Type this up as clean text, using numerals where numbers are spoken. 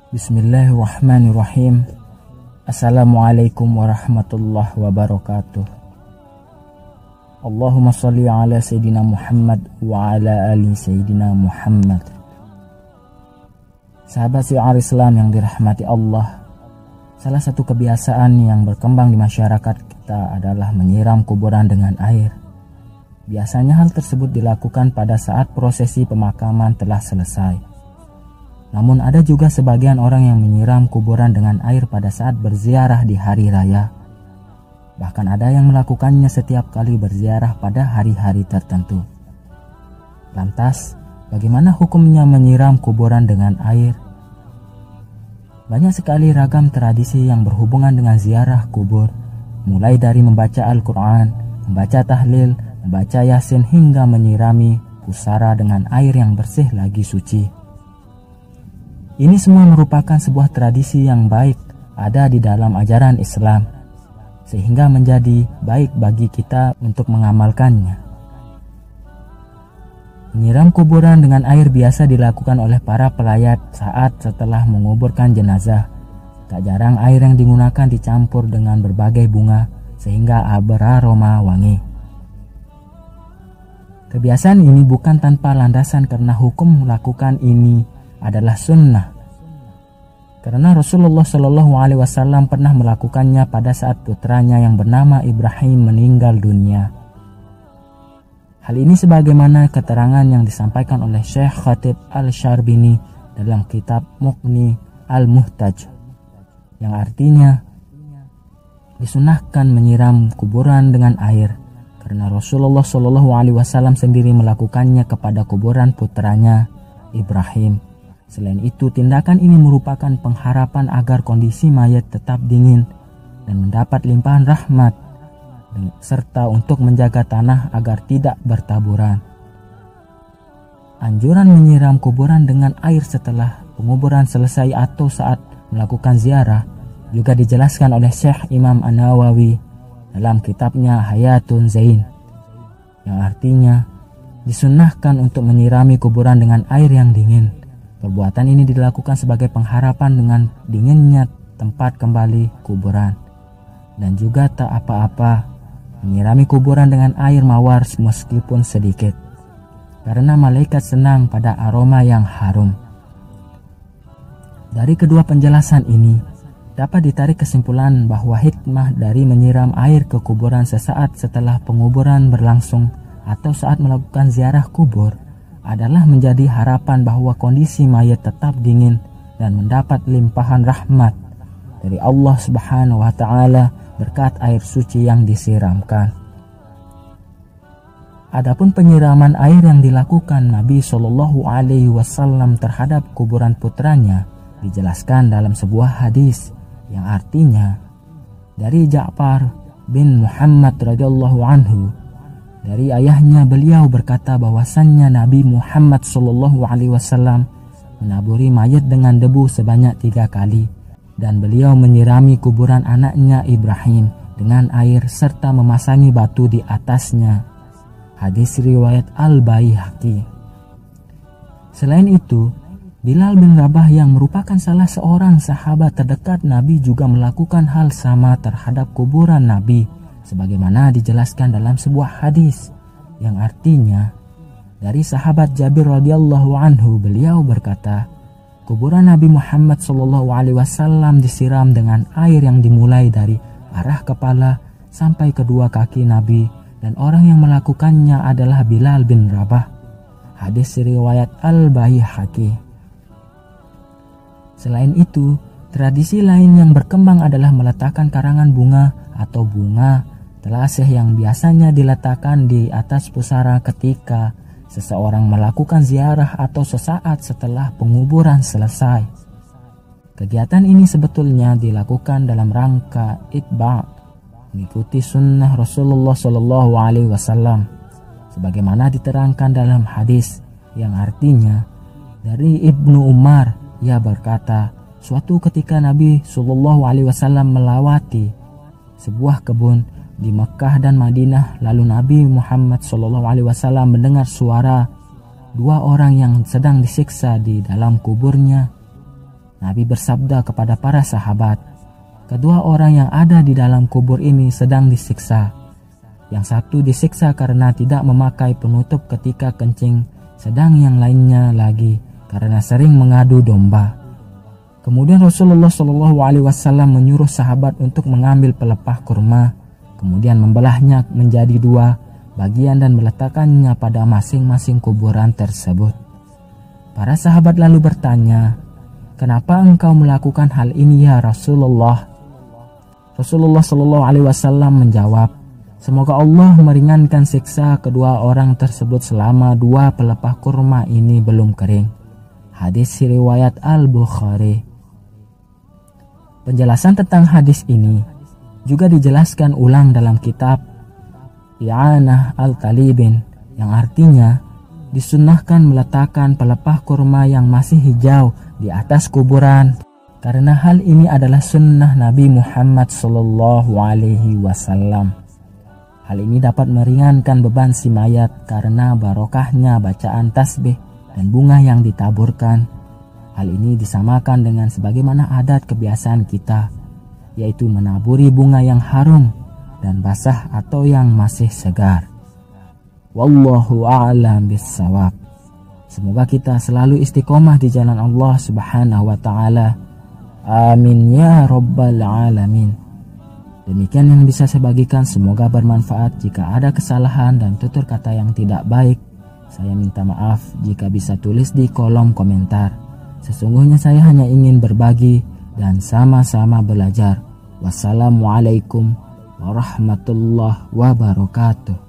Bismillahirrahmanirrahim. Assalamualaikum warahmatullahi wabarakatuh. Allahumma salli ala Sayyidina Muhammad wa ala ali Sayyidina Muhammad. Sahabat syiar Islam yang dirahmati Allah, salah satu kebiasaan yang berkembang di masyarakat kita adalah menyiram kuburan dengan air. Biasanya hal tersebut dilakukan pada saat prosesi pemakaman telah selesai. Namun ada juga sebagian orang yang menyiram kuburan dengan air pada saat berziarah di hari raya. Bahkan ada yang melakukannya setiap kali berziarah pada hari-hari tertentu. Lantas, bagaimana hukumnya menyiram kuburan dengan air? Banyak sekali ragam tradisi yang berhubungan dengan ziarah kubur, mulai dari membaca Al-Quran, membaca tahlil, membaca yasin hingga menyirami pusara dengan air yang bersih lagi suci. Ini semua merupakan sebuah tradisi yang baik ada di dalam ajaran Islam, sehingga menjadi baik bagi kita untuk mengamalkannya. Menyiram kuburan dengan air biasa dilakukan oleh para pelayat saat setelah menguburkan jenazah. Tak jarang air yang digunakan dicampur dengan berbagai bunga sehingga beraroma wangi. Kebiasaan ini bukan tanpa landasan karena hukum melakukan ini adalah sunnah, karena Rasulullah Shallallahu Alaihi Wasallam pernah melakukannya pada saat putranya yang bernama Ibrahim meninggal dunia. Hal ini sebagaimana keterangan yang disampaikan oleh Syekh Khatib Al-Syarbini dalam kitab Mughni Al-Muhtaj, yang artinya disunahkan menyiram kuburan dengan air karena Rasulullah Shallallahu Alaihi Wasallam sendiri melakukannya kepada kuburan putranya Ibrahim. Selain itu, tindakan ini merupakan pengharapan agar kondisi mayat tetap dingin dan mendapat limpahan rahmat, serta untuk menjaga tanah agar tidak bertaburan. Anjuran menyiram kuburan dengan air setelah penguburan selesai atau saat melakukan ziarah juga dijelaskan oleh Syekh Imam An-Nawawi dalam kitabnya Hayatun Zain, yang artinya disunnahkan untuk menyirami kuburan dengan air yang dingin. Perbuatan ini dilakukan sebagai pengharapan dengan dinginnya tempat kembali kuburan, dan juga tak apa-apa menyirami kuburan dengan air mawar meskipun sedikit, karena malaikat senang pada aroma yang harum. Dari kedua penjelasan ini dapat ditarik kesimpulan bahwa hikmah dari menyiram air ke kuburan sesaat setelah penguburan berlangsung atau saat melakukan ziarah kubur adalah menjadi harapan bahwa kondisi mayat tetap dingin dan mendapat limpahan rahmat dari Allah Subhanahu wa Ta'ala berkat air suci yang disiramkan. Adapun penyiraman air yang dilakukan Nabi Shallallahu Alaihi Wasallam terhadap kuburan putranya dijelaskan dalam sebuah hadis yang artinya dari Ja'far bin Muhammad radhiyallahu anhu, dari ayahnya beliau berkata bahwasannya Nabi Muhammad Shallallahu Alaihi Wasallam menaburi mayat dengan debu sebanyak 3 kali, dan beliau menyirami kuburan anaknya Ibrahim dengan air serta memasangi batu di atasnya. Hadis riwayat Al-Baihaqi. Selain itu, Bilal bin Rabah yang merupakan salah seorang sahabat terdekat Nabi juga melakukan hal sama terhadap kuburan Nabi, sebagaimana dijelaskan dalam sebuah hadis yang artinya dari sahabat Jabir radhiyallahu anhu, beliau berkata, kuburan Nabi Muhammad sallallahu alaihi wasallam disiram dengan air yang dimulai dari arah kepala sampai kedua kaki Nabi, dan orang yang melakukannya adalah Bilal bin Rabah. Hadis riwayat Al-Baihaqi. Selain itu, tradisi lain yang berkembang adalah meletakkan karangan bunga atau bunga telasih yang biasanya diletakkan di atas pusara ketika seseorang melakukan ziarah atau sesaat setelah penguburan selesai. Kegiatan ini sebetulnya dilakukan dalam rangka itba', mengikuti sunnah Rasulullah Shallallahu Alaihi Wasallam, sebagaimana diterangkan dalam hadis yang artinya dari Ibnu Umar, ia berkata, suatu ketika Nabi Shallallahu Alaihi Wasallam melawati sebuah kebun di Mekah dan Madinah, lalu Nabi Muhammad SAW mendengar suara 2 orang yang sedang disiksa di dalam kuburnya. Nabi bersabda kepada para sahabat, kedua orang yang ada di dalam kubur ini sedang disiksa. Yang satu disiksa karena tidak memakai penutup ketika kencing, sedang yang lainnya lagi karena sering mengadu domba. Kemudian Rasulullah SAW menyuruh sahabat untuk mengambil pelepah kurma, kemudian membelahnya menjadi 2 bagian dan meletakkannya pada masing-masing kuburan tersebut. Para sahabat lalu bertanya, "Kenapa engkau melakukan hal ini ya Rasulullah?" Rasulullah SAW menjawab, "Semoga Allah meringankan siksa kedua orang tersebut selama 2 pelepah kurma ini belum kering." Hadis riwayat Al-Bukhari. Penjelasan tentang hadis ini juga dijelaskan ulang dalam kitab I'anah Al-Talibin, yang artinya disunnahkan meletakkan pelepah kurma yang masih hijau di atas kuburan, karena hal ini adalah sunnah Nabi Muhammad SAW. Hal ini dapat meringankan beban si mayat karena barokahnya bacaan tasbih dan bunga yang ditaburkan. Hal ini disamakan dengan sebagaimana adat kebiasaan kita, yaitu menaburi bunga yang harum dan basah atau yang masih segar. Wallahu a'lam bissawab. Semoga kita selalu istiqomah di jalan Allah Subhanahu wa taala. Amin ya rabbal alamin. Demikian yang bisa saya bagikan, semoga bermanfaat. Jika ada kesalahan dan tutur kata yang tidak baik, saya minta maaf. Jika bisa tulis di kolom komentar. Sesungguhnya saya hanya ingin berbagi dan sama-sama belajar. Wassalamualaikum warahmatullahi wabarakatuh.